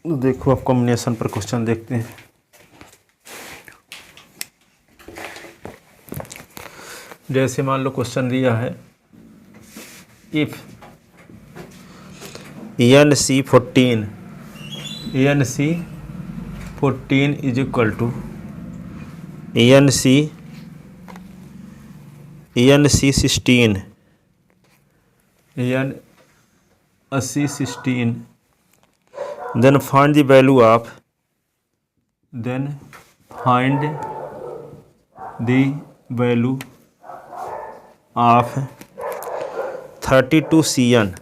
तो देखो अब कॉम्बिनेशन पर क्वेश्चन देखते हैं। जैसे मान लो क्वेश्चन दिया है, if NC14 is equal to NC16 then find the value of of 32CN।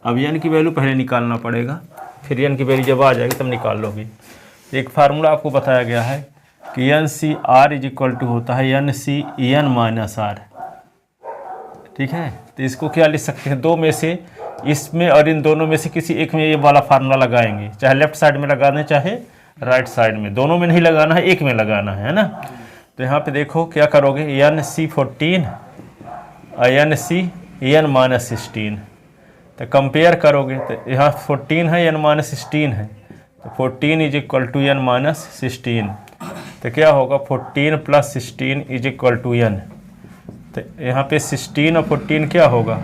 अब n की वैल्यू पहले निकालना पड़ेगा, फिर n की वैल्यू जब आ जाएगी तब निकाल लोगे। एक फार्मूला आपको बताया गया है कि NCR इज इक्वल टू होता है NCEN माइनस R। ठीक है, तो इसको क्या लिख सकते हैं, दो में से, इसमें और इन दोनों में से किसी एक में ये वाला फार्मूला लगाएंगे, चाहे लेफ्ट साइड में लगा दें चाहे राइट साइड में, दोनों में नहीं लगाना है, एक में लगाना है ना। तो यहाँ पे देखो क्या करोगे, NC14 और NCEN माइनस 16, तो कंपेयर करोगे तो यहाँ 14 है, n माइनस 16 है, तो 14 is equal to n minus 16, तो क्या होगा 14 plus 16 is equal to n। तो यहाँ पे 16 और 14 क्या होगा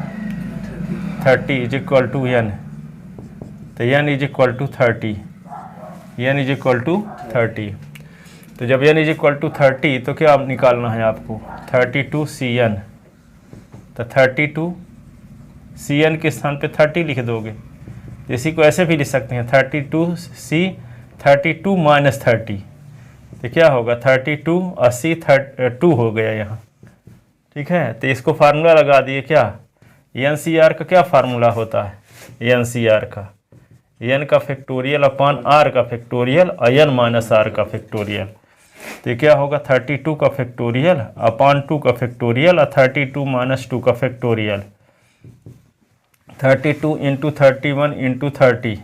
30 इज इक्वल टू n, तो n is equal to 30, n is equal to 30। तो जब n इज इक्वल टू 30 तो क्या निकालना है आपको 32CN, तो 32CN के स्थान पे 30 लिख दोगे। इसी को ऐसे भी लिख सकते हैं 32 माइनस 30, तो क्या होगा 32 और C 2 हो गया यहाँ। ठीक है, तो इसको फार्मूला लगा दिए, क्या NCR का क्या फार्मूला होता है, NCR का n का फैक्टोरियल अपान r का फैक्टोरियल और n माइनस r का फैक्टोरियल। तो क्या होगा 32 का फैक्टोरियल अपान 2 का फैक्टोरियल और 32 माइनस 2 का फैक्टोरियल, 32 इंटू 31 इंटू 30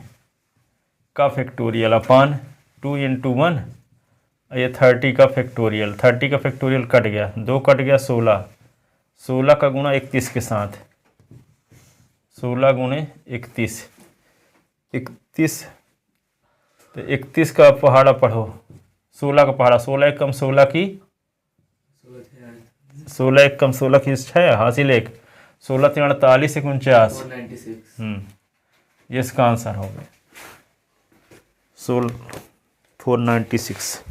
का फैक्टोरियल अपान 2 इंटू 1, ये 30 का फैक्टोरियल, 30 का फैक्टोरियल कट गया, 2 कट गया 16, 16 का गुणा 31 के साथ, 16 गुणे 31, 31, तो 31 का पहाड़ा पढ़ो, 16 का पहाड़ा, 16 एक कम 16 की 16 एक कम 16 की 6 हासिल 1, 16 3 48 49, ये इसका आंसर हो गया 496।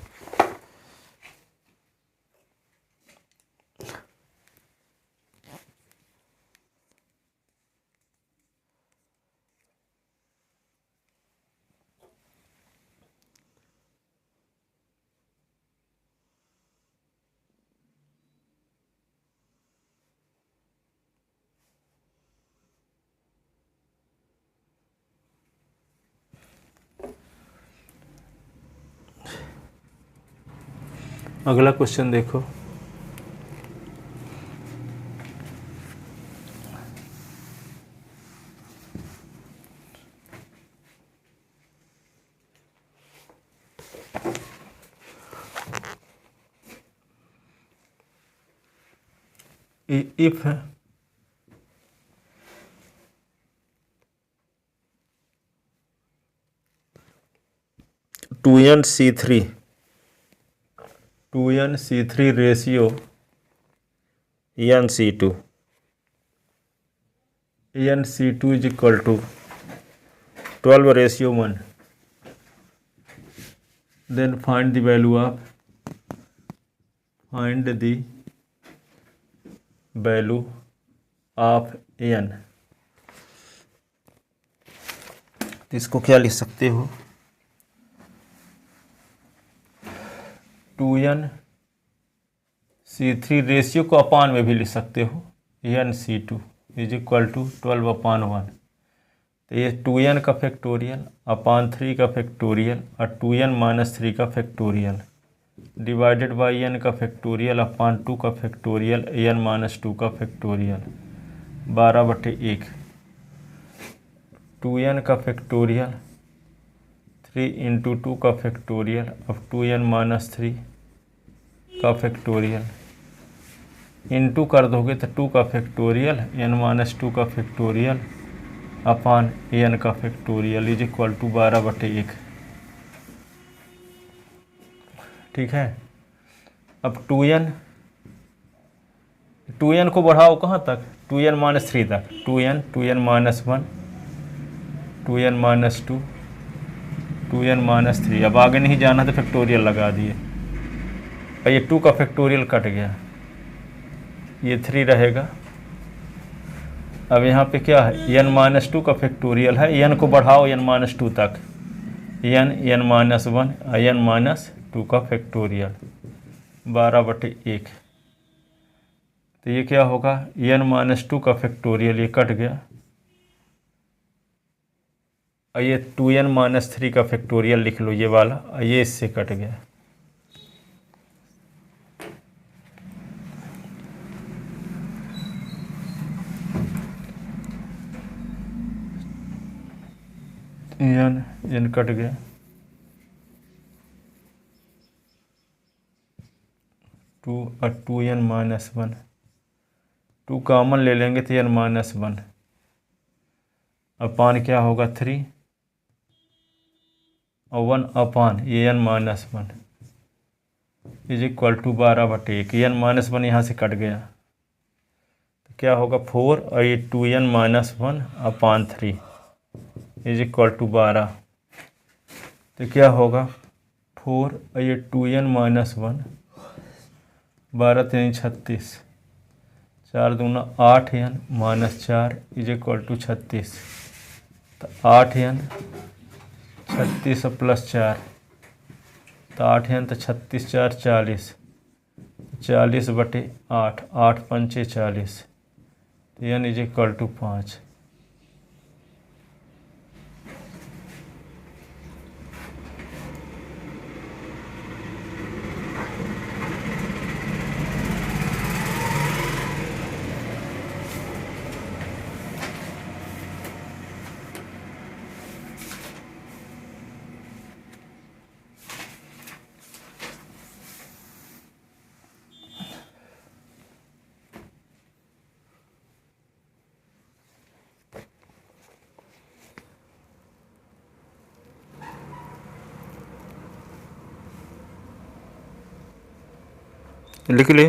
अगला क्वेश्चन देखो, if 2NC3 ratio NC2 is equal to 12:1, then find the value of n। तो इसको क्या लिख सकते हो, 2NC3 रेशियो को अपान में भी लिख सकते हो, NC2 इज इक्वल टू 12/1, तो ये 2n का फैक्टोरियल अपान 3 का फैक्टोरियल और 2n माइनस 3 का फैक्टोरियल डिवाइडेड बाई n का फैक्टोरियल अपान 2 का फैक्टोरियल n माइनस 2 का फैक्टोरियल 12/1, 2n का फैक्टोरियल 3 इंटू 2 का फैक्टोरियल अब 2n माइनस 3 का फैक्टोरियल इंटू कर दोगे तो 2 का फैक्टोरियल n माइनस 2 का फैक्टोरियल अपान एन का फैक्टोरियल इज इक्वल टू 12/1। ठीक है। अब 2n को बढ़ाओ कहाँ तक, 2n-3 तक, 2n 2n-1 2n-2 2n-3। अब आगे नहीं जाना तो फैक्टोरियल लगा दिए, और ये 2 का फैक्टोरियल कट गया, ये 3 रहेगा। अब यहाँ पे क्या है, n-2 का फैक्टोरियल है, n को बढ़ाओ n-2 तक, n-1 n-2 का फैक्टोरियल 12/1। तो ये क्या होगा, n-2 का फैक्टोरियल, ये कट गया, और ये 2n-3 का फैक्टोरियल लिख लो, ये वाला, और ये इससे कट गया। n कट गया, 2 और 2n-1, 2 कॉमन ले लेंगे तो n-1, अपान क्या होगा 3 और 1 अपान ये n-1 is equal to 12/1। n-1 यहाँ से कट गया तो क्या होगा 4 और ये 2n-1 upon 3 is equal to 12। तो क्या होगा 4 और ये 2n-1, 12 36, 4 दूना 8n-4 इज इक्वल टू 36। तो 8n 36 प्लस 4, तो 8n तो 36 4 40, 40/8, 8 पंचे 40, तो n इज इक्वल टू 5। लिख ले।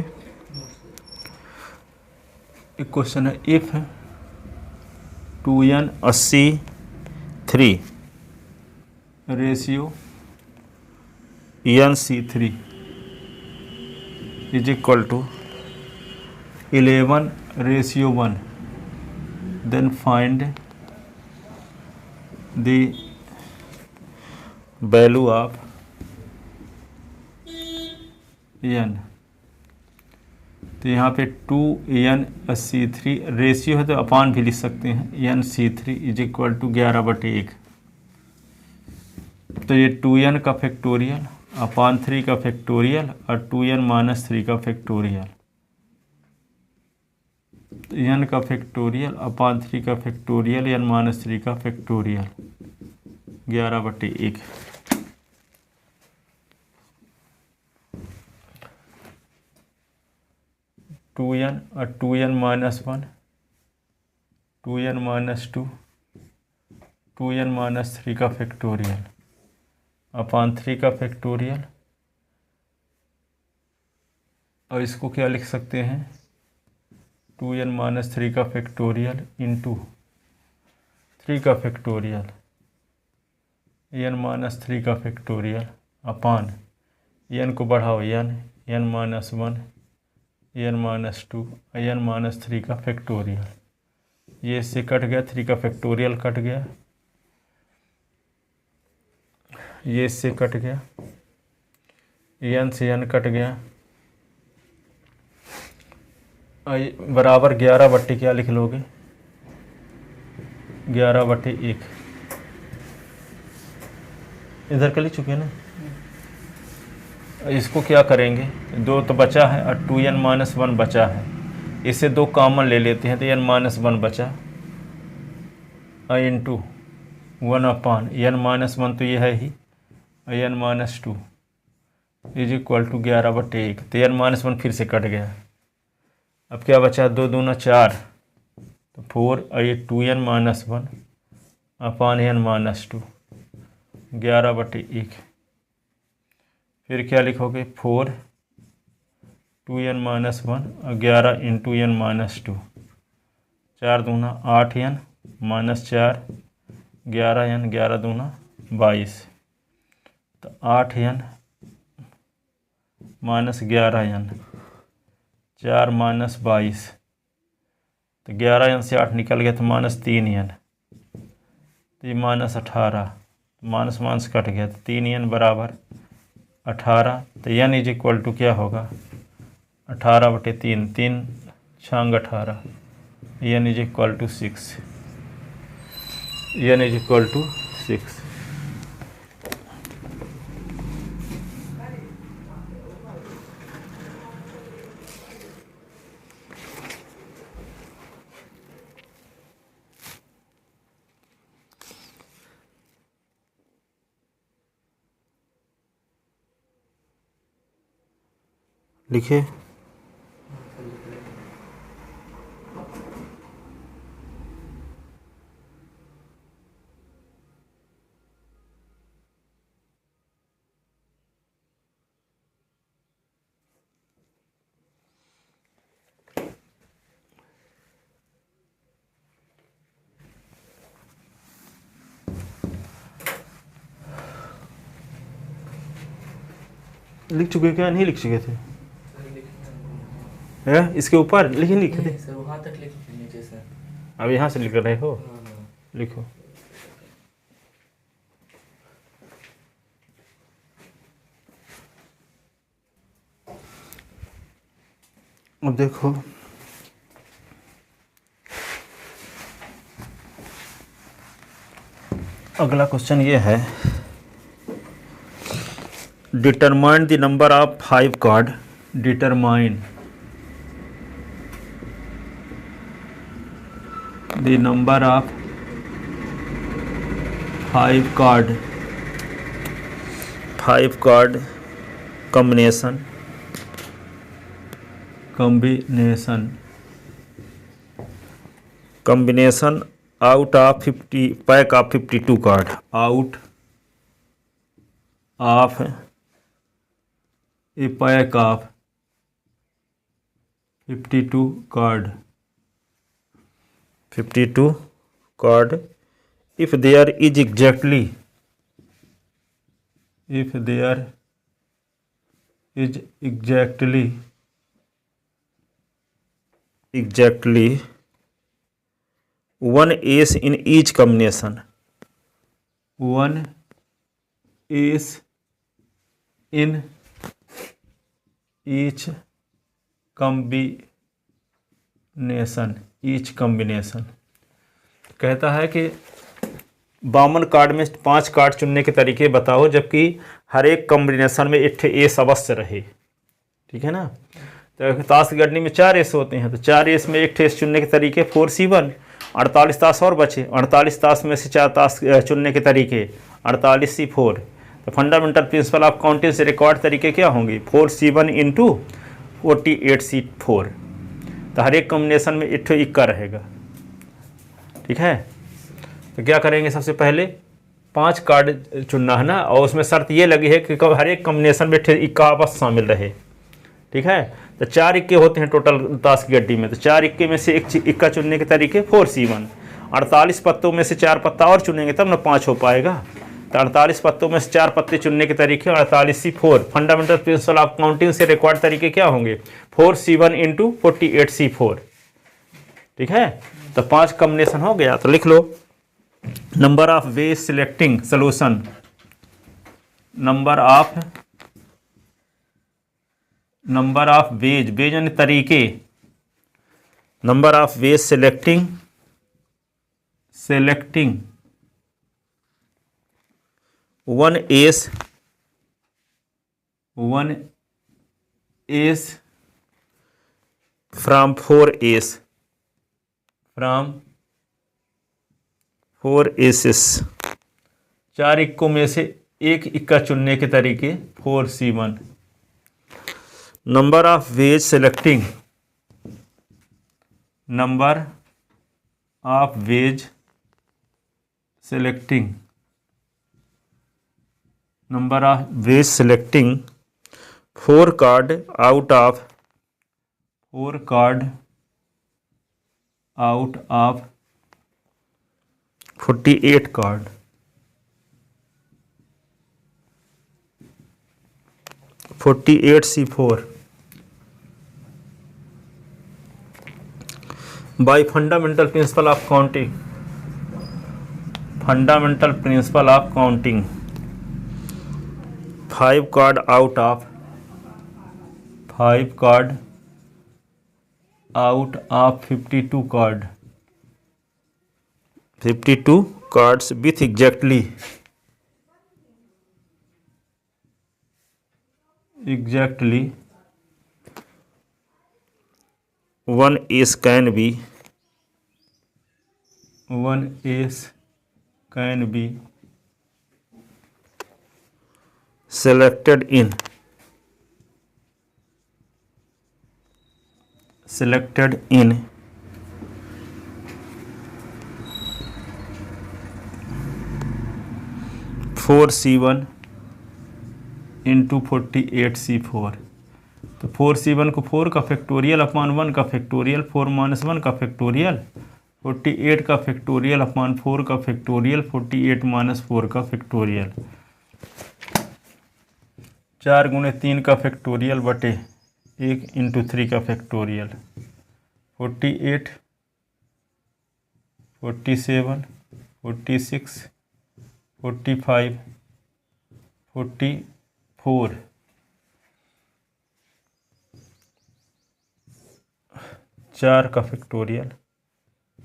एक क्वेश्चन है, if 2n-3 ratio n-3 is equal to 11:1, then find the value of n। तो यहाँ पे 2n-3 रेशियो है तो अपान भी लिख सकते हैं, n-3 इज इक्वल टू 11/1। तो ये 2n का फैक्टोरियल अपान 3 का फैक्टोरियल और 2n-3 का फैक्टोरियल, तो n का फैक्टोरियल अपान 3 का फैक्टोरियल n-3 का फैक्टोरियल 11/1। टू n और 2n-1 2n-2 2n-3 का फैक्टोरियल अपान 3 का फैक्टोरियल, और इसको क्या लिख सकते हैं 2n-3 का फैक्टोरियल इंटू 3 का फैक्टोरियल n-3 का फैक्टोरियल अपान n को बढ़ाओ n-1 n-2 n-3 का फैक्टोरियल। ये इससे कट गया, 3 का फैक्टोरियल कट गया, ये इससे कट गया, n से n कट गया, बराबर 11/, क्या लिख लोगे 11/1। इधर कर लिख चुके हैं ना। इसको क्या करेंगे, 2 तो बचा है और 2n-1 बचा है, इसे 2 कॉमन ले लेते हैं तो n-1 बचा इंटू 1 अपान n-1 तो ये है ही n-2 इज इक्वल टू 11/1। तो n-1 फिर से कट गया, अब क्या बचा 2 दूना 4, तो 4 ये 2n-1 अपान n-2 11/1। फिर क्या लिखोगे 4 2n-1 और 11 इंटू n-2 4 दूना 8n -4 11n 11 दूना 22 तो 8n -11n 4 -22 तो 11n से 8 निकल गया तो -3n तो ये -18 माइनस माइनस कट गया तो 3n बराबर 18 तो n इज इक्वल टू क्या होगा 18/3 3 छांग 18 n is equal to 6 n is equal to 6। लिखिए लिख चुके क्या नहीं लिख चुके थे है इसके ऊपर लेकिन लिखे थे सर वहाँ तक लिख नीचे सर। अब यहाँ से लिख रहे हो लिखो अब देखो अगला क्वेश्चन ये है determine the number of 5 card determine the number of 5 card combination out of 50 pack of 52 card out of a pack of 52 card if there is exactly one ace in each combination कहता है कि 52 card में 5 card चुनने के तरीके बताओ जबकि हर एक कॉम्बिनेशन में एक एस अवश्य रहे। ठीक है ना। तो ताश की गड्डी में 4 एस होते हैं तो 4 एस में एक एस चुनने के तरीके 4C1 48 ताश और बचे 48 ताश में से 4 ताश चुनने के तरीके 48C4 तो फंडामेंटल प्रिंसिपल ऑफ काउंटिंग से रिकॉर्ड तरीके क्या होंगे 4C1 इंटू 48C4 तो हर एक कॉम्बिनेशन में एक इक्का रहेगा। ठीक है। तो क्या करेंगे सबसे पहले 5 कार्ड चुनना है ना और उसमें शर्त ये लगी है कि हर एक कॉम्बिनेशन में इक्का आपस शामिल रहे। ठीक है। तो 4 इक्के होते हैं टोटल ताश की गड्डी में तो 4 इक्के में से एक इक्का चुनने के तरीके 4C1 48 पत्तों में से 4 पत्ता और चुनेंगे तब ना 5 हो पाएगा तो 48 पत्तों में से 4 पत्ते चुनने के तरीके 48C4 fundamental principle of counting से रिक्वायर्ड तरीके क्या होंगे 4C1 इंटू 48C4। ठीक है। तो 5 कॉम्बिनेशन हो गया तो लिख लो number of way selecting solution number of ways यानी तरीके number of ways selecting one ace from 4 aces 4 इक्कों में से एक इक्का चुनने के तरीके 4C1 number of ways selecting of ways selecting number of ways selecting 4 card out of 48 card. C4 by fundamental principle of counting. 5 card out of 52 card. 52 cards with exactly 1 ace can be selected in 4C1 into 48C4। तो 4C1 को 4 का factorial upon 1 का factorial, 4 minus 1 का factorial, 48 का factorial upon 4 का factorial, 48 minus 4 का factorial, 4 गुणे 3 का फैक्टोरियल बटे 1 इंटू 3 का फैक्टोरियल। 48, 47, 46, 45, 44, 4 का फैक्टोरियल,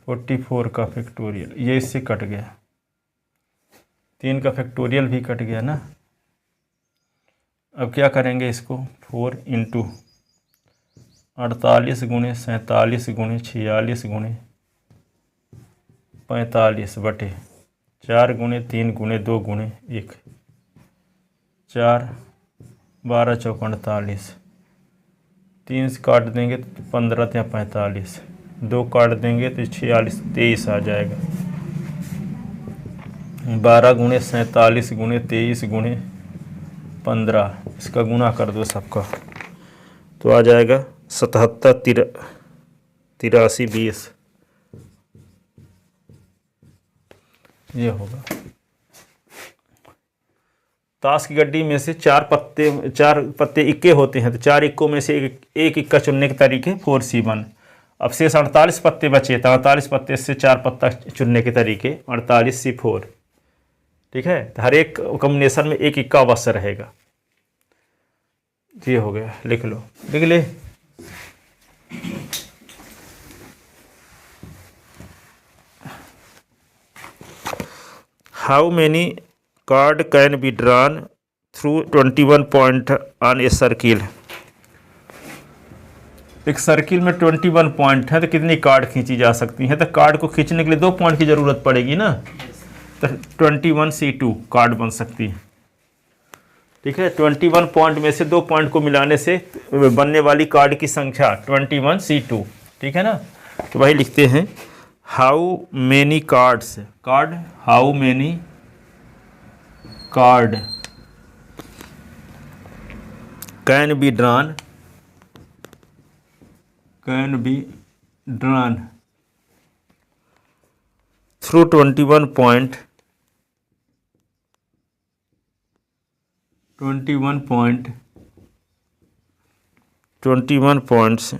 44 का फैक्टोरियल, ये इससे कट गया। 3 का फैक्टोरियल भी कट गया ना। अब क्या करेंगे इसको, 4 इंटू 48 गुणे 47 गुणे 46 गुणे 45 बटे 4 गुणे 3 गुणे 2 गुणे 1, 4, 12 चौक 48, 3 से काट देंगे तो 15 या 45, 2 काट देंगे तो 46, 23 आ जाएगा। 12 गुणे 47 गुणे 23 गुणे 15, इसका गुणा कर दो सबका, तो आ जाएगा 77, 83, 20, ये होगा। ताश की गड्डी में से 4 पत्ते इक्के होते हैं, तो 4 इक्कों में से एक इक्का चुनने के तरीके 4C1। अब शेष 48 पत्ते बचे, तो 48 पत्ते से 4 पत्ता चुनने के तरीके 48C4। ठीक है, तो हर एक कॉम्बिनेशन में एक इक्का अवश्य रहेगा। ये हो गया, लिख लो, लिख ले। How many card can be drawn through 21 point on a circle. एक सर्किल में 21 पॉइंट है, तो कितनी कार्ड खींची जा सकती हैं? तो कार्ड को खींचने के लिए 2 पॉइंट की ज़रूरत पड़ेगी ना, तो 21C2 कार्ड बन सकती है। ठीक है, 21 पॉइंट में से 2 पॉइंट को मिलाने से बनने वाली कार्ड की संख्या 21C2। ठीक है ना, तो वही लिखते हैं, how many cards, how many card can be drawn through 21 point points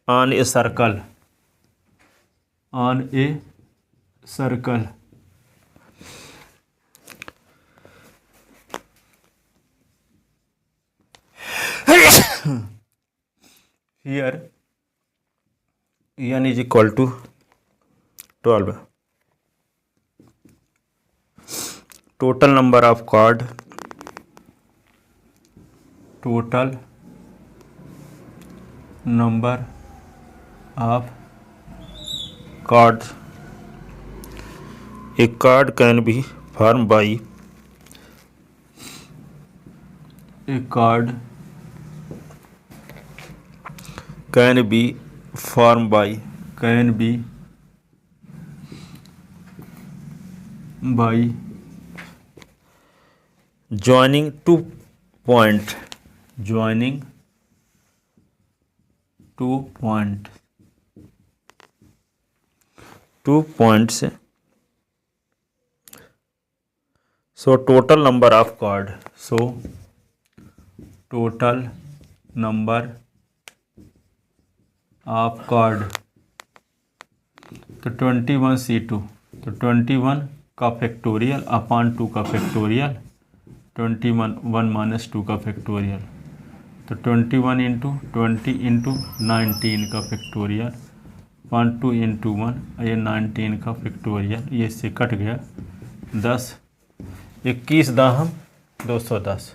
on a circle, here n is equal to 12. Total number of card, cards. A card can be formed by by joining two point, joining two point, two points, so total number of chord, so total number of chord, तो 21C2, तो 21 का factorial upon 2 का factorial, 21 1 minus 2 का factorial, तो 21 into 20 into 19 का factorial upon 2 into 1, ये 19 का factorial, ये इससे कट गया 10, 21 दाहम 210,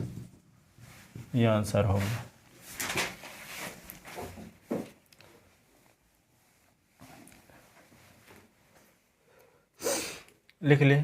ये आंसर होगा। लिख ले।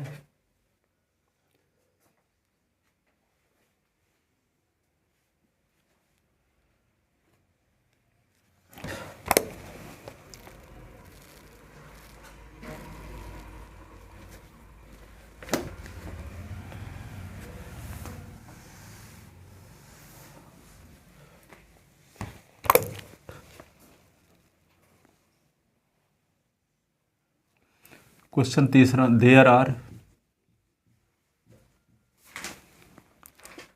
क्वेश्चन तीसरा, देयर आर,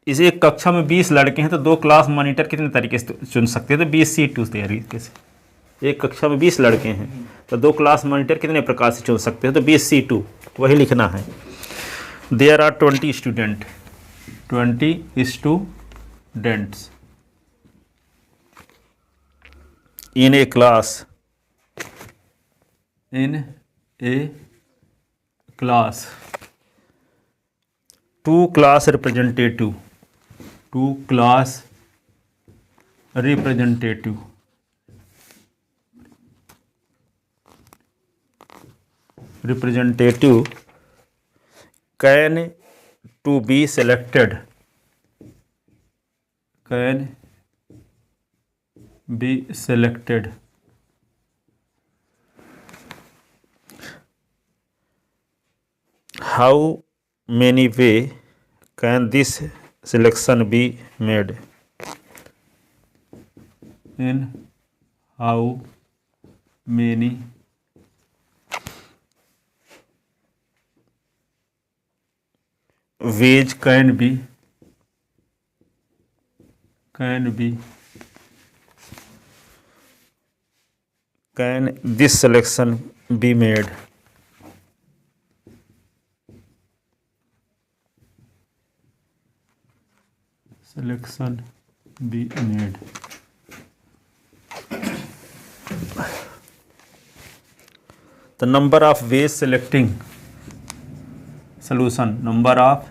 इस एक कक्षा में 20 लड़के हैं तो 2 क्लास मॉनिटर कितने तरीके से चुन सकते हैं? तो 20C2 तरीके से। एक कक्षा में 20 लड़के हैं तो 2 क्लास मॉनिटर कितने प्रकार से चुन सकते हैं? तो 20C2 वही लिखना है। There are 20 student, 20 students in a class, in a class, 2 class representative, 2 class representative, representative can to be selected, can be selected, how many way can this selection be made? In how many ways can this selection be made? Selection be made. The number of ways selecting solution, number of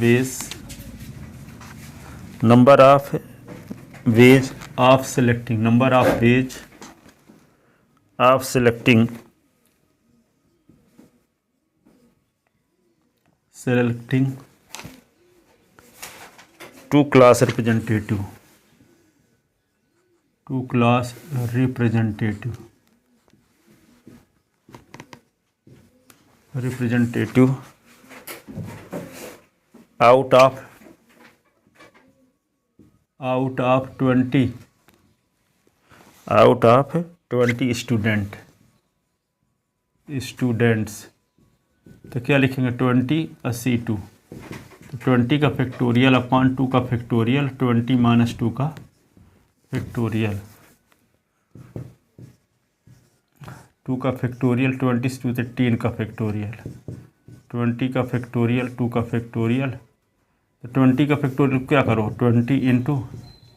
ways of selecting, number of ways of selecting 2 class representative, 2 class representative out of 20 students, तो क्या लिखेंगे? 20C2, तो 20 का factorial upon 2 का factorial, 20 minus 2 का factorial, 2 का factorial 20 से 3 का फैक्टोरियल, 20 का फैक्टोरियल 2 का फैक्टोरियल, तो 20 का फैक्टोरियल क्या करो? 20 इंटू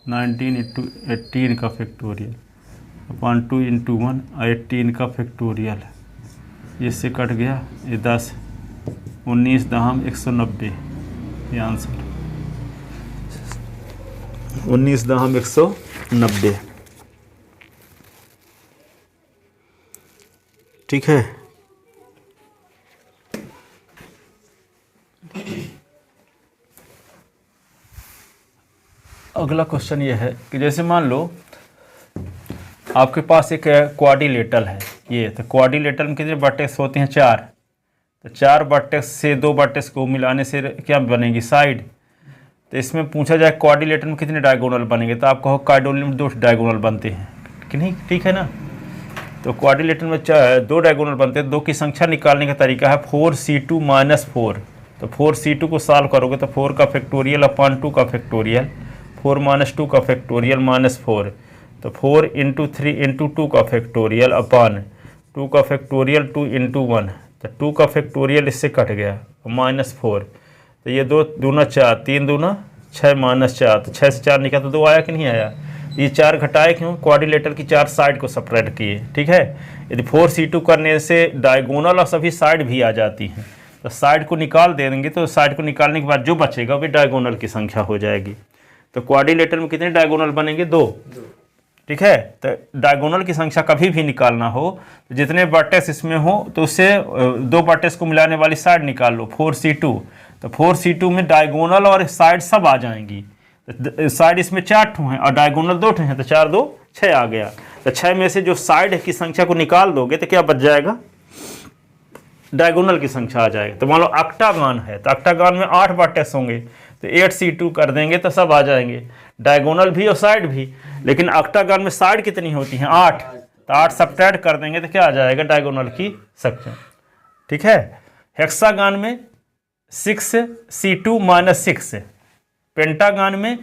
19 इंटू 18 का फैक्टोरियल अपॉन 2 इंटू 1, 18 का फैक्टोरियल, इससे कट गया ये 10, 19 दहम 190, ये आंसर 19 दहम 190। ठीक है, अगला क्वेश्चन ये है कि जैसे मान लो आपके पास एक क्वाड्रिलेटरल है, ये तो क्वाड्रिलेटरल में कितने वर्टेक्स होते हैं? 4, तो 4 वर्टेक्स से 2 वर्टेक्स को मिलाने से क्या बनेगी, साइड। तो इसमें पूछा जाए क्वाड्रिलेटरल में कितने डायगोनल बनेंगे, तो आप कहो क्वाड्रिलेटरल में 2 डायगोनल बनते हैं कि नहीं, ठीक है ना। तो क्वाड्रिलेटरल में 2 डायगोनल बनते हैं। 2 की संख्या निकालने का तरीका है 4c2 - 4। तो 4c2 को सॉल्व करोगे तो 4 का फैक्टोरियल अपॉन 2 का फैक्टोरियल, 4 - 2 का फैक्टोरियल -4, तो 4 × 3 × 2 का फैक्टोरियल अपॉन 2 का फैक्टोरियल 2 × 1, तो 2 का फैक्टोरियल इससे कट गया -4। तो ये 2 दूना 4, 3 दूना 6 -4, तो 6 से 4 निकला तो 2 आया कि नहीं आया। ये 4 घटाए क्यों, क्वाड्रिलेटरल की 4 साइड को सेपरेट किए, ठीक है। यदि 4c2 करने से डायगोनल और सभी साइड भी आ जाती हैं, तो साइड को निकाल देंगे, तो साइड को निकालने के बाद जो बचेगा वो डायगोनल की संख्या हो जाएगी। तो क्वाड्रिलेटरल में कितने डायगोनल बनेंगे, 2, ठीक है। तो डायगोनल की संख्या कभी भी निकालना हो तो जितने वर्टेक्स इसमें हो तो उससे 2 वर्टेक्स को मिलाने वाली साइड निकाल लो, 4c2। तो 4c2 में डायगोनल और साइड सब आ जाएंगी। तो साइड इसमें 4 ठो हैं और डायगोनल 2 ठो हैं, तो 4 2 6 आ गया। तो 6 में से जो साइड की संख्या को निकाल दोगे तो क्या बच जाएगा, डायगोनल की संख्या आ जाएगा। तो मान लो ऑक्टागन है, तो ऑक्टागन में 8 वर्टेक्स होंगे, तो 8c2 कर देंगे तो सब आ जाएंगे, डायगोनल भी और साइड भी। लेकिन ऑक्टागन में साइड कितनी होती हैं, 8, तो 8 सब्ट्रैक्ट कर देंगे तो क्या आ जाएगा, डायगोनल की संख्या, ठीक है। हेक्सागन में 6c2 - 6, पेंटागन में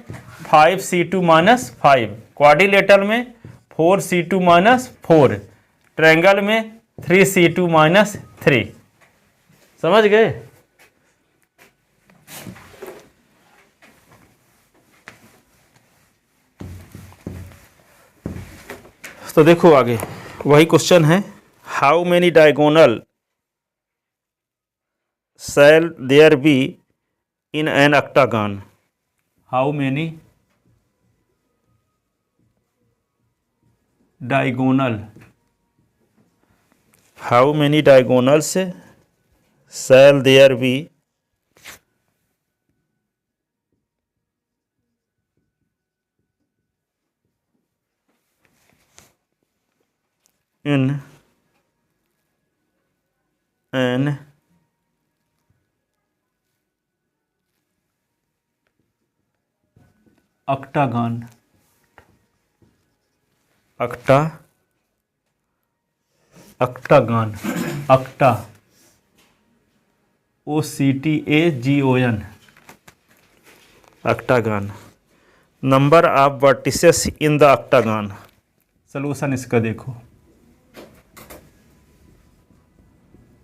5c2 - 5, क्वाड्रिलेटरल में 4c2 - 4, ट्रायंगल में 3c2 - 3। समझ गए। तो देखो आगे वही क्वेश्चन है, how many diagonal shall there be in an octagon, how many diagonal, how many diagonals shall there be in an octagon, octagon, octa OCTAGON, octagon, number of vertices in the octagon। Solution इसका देखो,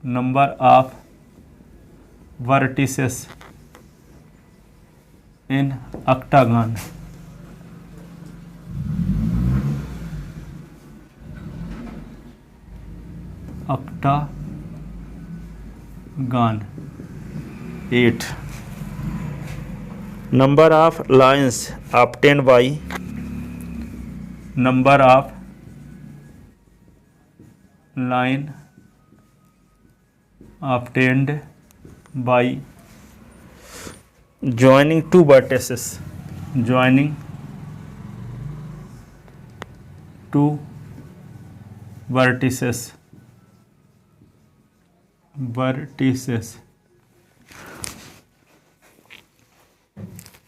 number of vertices in octagon, octagon 8, number of lines obtained by, number of line obtained by joining 2 vertices, joining 2 vertices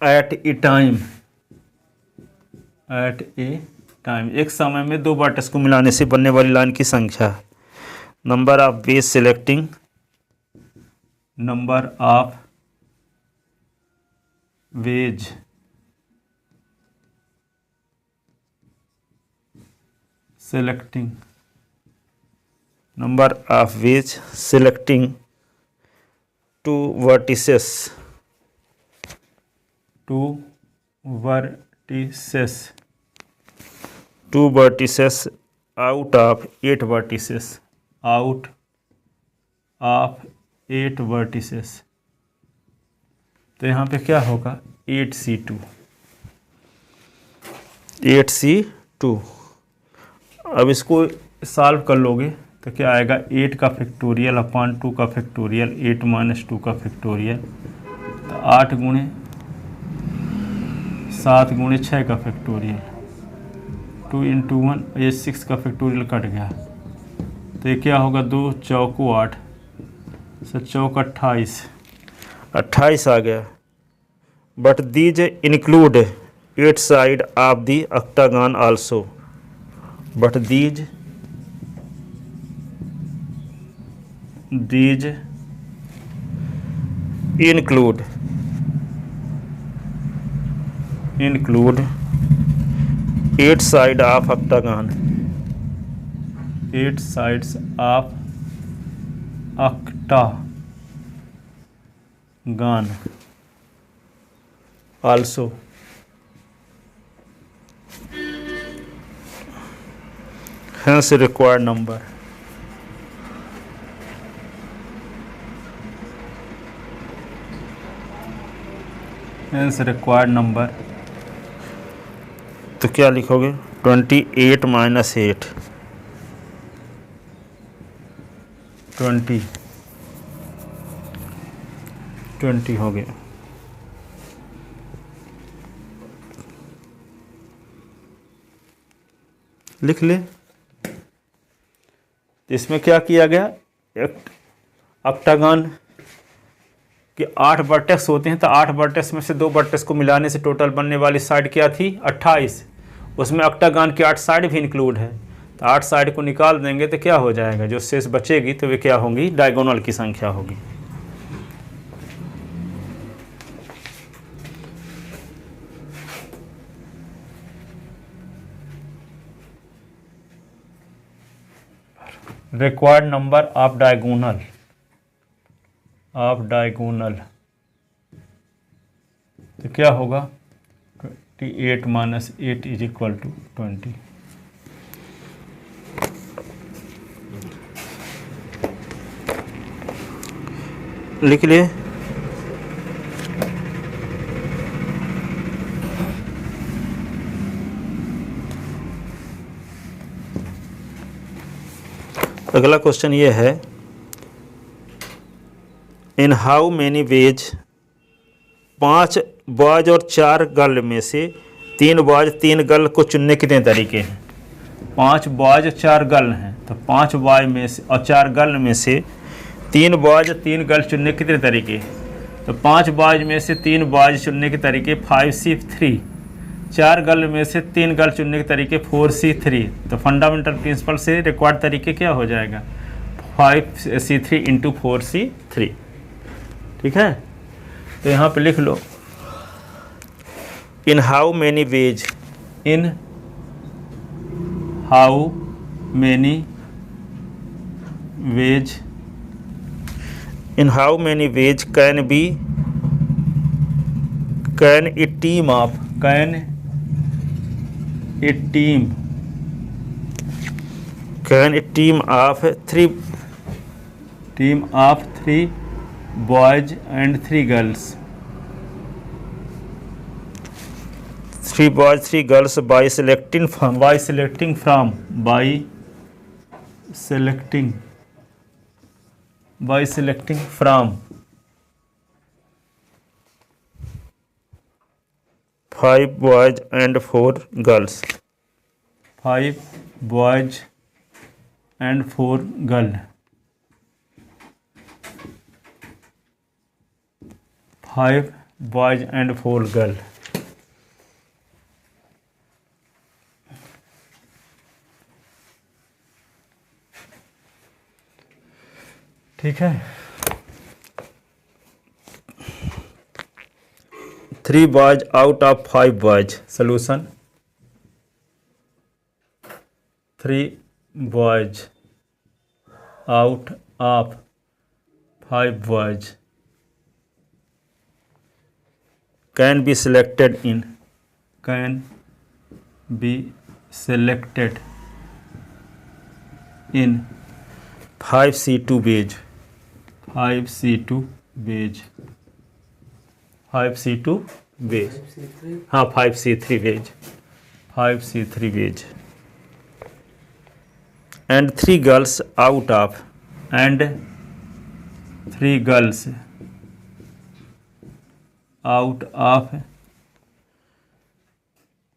at a time, एक समय में 2 vertex को मिलाने से बनने वाली लाइन की संख्या। Number of ways selecting, number of ways selecting, number of ways selecting 2 vertices, 2 vertices out of 8 vertices, out of 8 vertices। तो यहाँ पे क्या होगा, 8c2, 8c2। अब इसको सॉल्व कर लोगे तो क्या आएगा, 8 का फैक्टोरियल अपॉन 2 का फैक्टोरियल, 8 - 2 का फैक्टोरियल, तो 8 × 7 × 6 का फैक्टोरियल, 2 × 1, ये 6 का फैक्टोरियल कट गया, तो ये क्या होगा, 2 × 4 = 8, चौक 28 आ गया। But these include 8 side of the octagon also. But these include 8 side of octagon, 8 sides of octagon also। Hence required number। Hence required number। तो क्या लिखोगे? 28 माइनस 8 20 हो गया। लिख ले। इसमें क्या किया गया? एक ऑक्टागन के 8 वर्टेक्स होते हैं, तो 8 वर्टेक्स में से 2 वर्टेक्स को मिलाने से टोटल बनने वाली साइड क्या थी? 28। उसमें ऑक्टागन की 8 साइड भी इंक्लूड है, तो 8 साइड को निकाल देंगे तो क्या हो जाएगा? जो शेष बचेगी तो वे क्या होंगी? डायगोनल की संख्या होगी। रिक्वायर्ड नंबर ऑफ डायगोनल तो क्या होगा? 28 माइनस 8 इज इक्वल टू 20। लिख लिए। अगला क्वेश्चन ये है, इन हाउ मैनी वेज 5 बॉयज और 4 गर्ल में से 3 बॉयज 3 गर्ल को चुनने कितने तरीके हैं? 5 बॉयज 4 गर्ल हैं, तो 5 बॉय में से और 4 गर्ल में से 3 बॉयज 3 गर्ल चुनने कितने तरीके हैं? तो 5 बॉयज में से 3 बॉयज चुनने के तरीके 5C3, 4 गर्ल में से 3 गर्ल चुनने के तरीके 4C3। तो फंडामेंटल प्रिंसिपल से रिक्वायर्ड तरीके क्या हो जाएगा? 5C3 into 4C3। ठीक है, तो यहाँ पे लिख लो, in how many ways, in how many ways, in how many ways can a team of, can a team of 3 boys and 3 girls, 3 boys 3 girls by selecting from 5 boys and 4 girls, 5 boys and 4 girls, 5 boys and 4 girls। ठीक है, 3 boys out of 5 boys। Solution, 3 boys out of 5 boys can be selected in 5C2 beige, 5C2 beige, 5C2 beige, हाँ 5C3 beige, 5C3 beige. And 3 girls out of, and 3 girls out of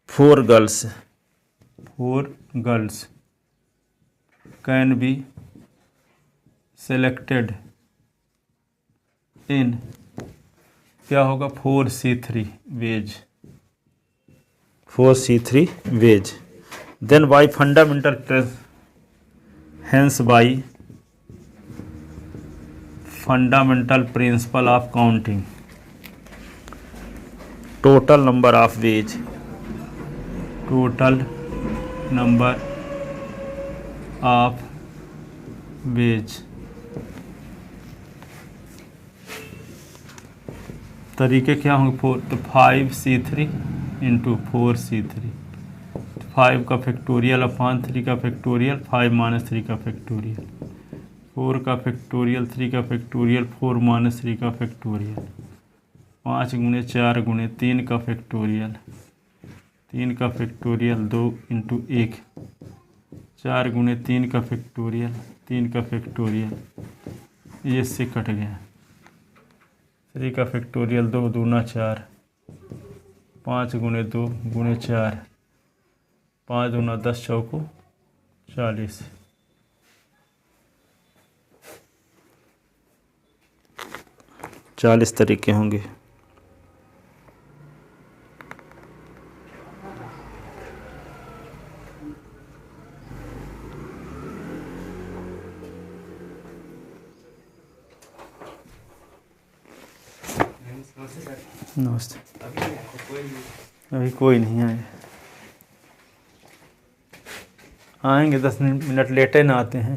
4 girls, 4 girls can be selected इन क्या होगा 4c3 veg, 4c3 veg. Then by fundamental Prince, hence by fundamental principle of counting, total number of veg, total number of veg. तरीके क्या होंगे, 4 तो 5c3 into 4c3, 5 का factorial upon 3 का factorial, 5 minus 3 का factorial, 4 का फैक्टोरियल, 3 का factorial, 4 minus 3 का फैक्टोरियल, 5 गुणे 4 गुणे 3 का फैक्टोरियल, 3 का फैक्टोरियल 2 इंटू 1, 4 गुणे 3 का फैक्टोरियल, 3 का फैक्टोरियल, ये इससे कट गया, 3 का फैक्टोरियल 2 दूना 4, 5 गुणे 2 गुणे 4, 5 दूना 10 चौको 40, 40 तरीके होंगे। नमस्ते। अभी कोई नहीं आए, आएंगे 10 मिनट लेटे ना आते हैं।